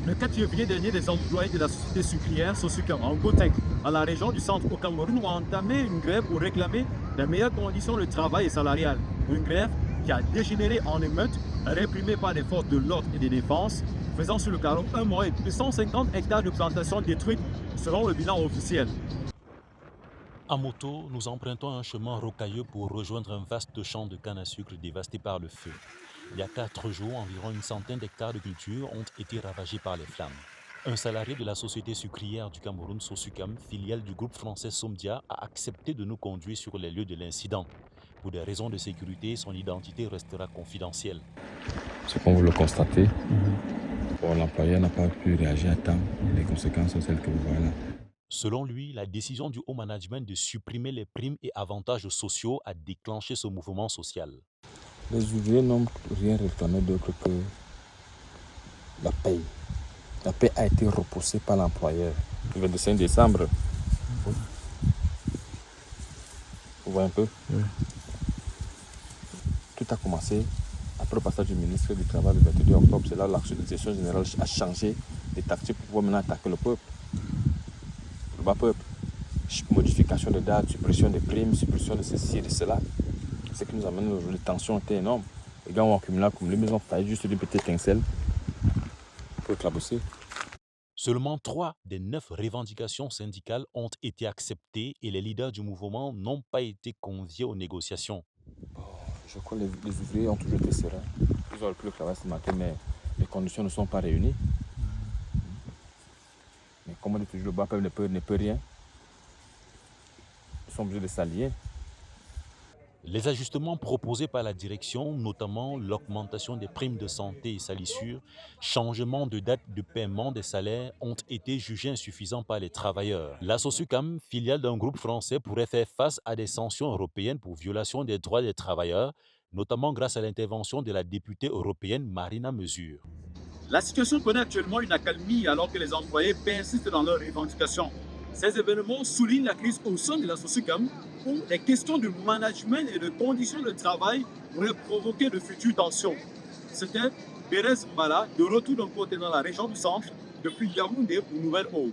Le 4 février dernier, des employés de la société sucrière Sosucam en Gauteng, à la région du centre au Cameroun, ont entamé une grève pour réclamer de meilleures conditions de travail et salariales. Une grève qui a dégénéré en émeute, réprimée par les forces de l'ordre et de défense, faisant sur le carreau un mois et plus de 150 hectares de plantations détruites, selon le bilan officiel. À moto, nous empruntons un chemin rocailleux pour rejoindre un vaste champ de canne à sucre dévasté par le feu. Il y a 4 jours, environ une centaine d'hectares de cultures ont été ravagés par les flammes. Un salarié de la société sucrière du Cameroun, Sosucam, filiale du groupe français Somdia, a accepté de nous conduire sur les lieux de l'incident. Pour des raisons de sécurité, son identité restera confidentielle. C'est comme vous le constatez, l'employeur n'a pas pu réagir à temps. Les conséquences sont celles que vous voyez là. Selon lui, la décision du haut management de supprimer les primes et avantages sociaux a déclenché ce mouvement social. Les ouvriers n'ont rien réclamé d'autre que la paye. La paye a été repoussée par l'employeur. Le 25 décembre, vous voyez un peu, tout a commencé après le passage du ministre du Travail le 22 octobre. C'est là que l'Action générale a changé les tactiques pour pouvoir maintenant attaquer le peuple. Le bas peuple. Modification de dates, suppression des primes, suppression de ceci et de cela. Ce qui nous amène aujourd'hui, les tensions étaient énormes. Les gars ont accumulé, mais ils ont failli juste d'une petite étincelle pour éclabousser. Seulement 3 des 9 revendications syndicales ont été acceptées et les leaders du mouvement n'ont pas été conviés aux négociations. Je crois que les ouvriers ont toujours été sereins. Ils ont pu le travail ce matin, mais les conditions ne sont pas réunies. Mais comme on dit toujours, le bas peuple ne peut rien. Ils sont obligés de s'allier. Les ajustements proposés par la direction, notamment l'augmentation des primes de santé et salissure, changement de date de paiement des salaires, ont été jugés insuffisants par les travailleurs. La Sosucam, filiale d'un groupe français, pourrait faire face à des sanctions européennes pour violation des droits des travailleurs, notamment grâce à l'intervention de la députée européenne Marina Mesure. La situation connaît actuellement une accalmie alors que les employés persistent dans leurs revendications. Ces événements soulignent la crise au sein de la Sosucam où les questions de management et de conditions de travail pourraient provoquer de futures tensions. C'était Pérez Mbala, de retour d'un côté dans la région du centre, depuis Yaoundé pour Nouvelle-Eau.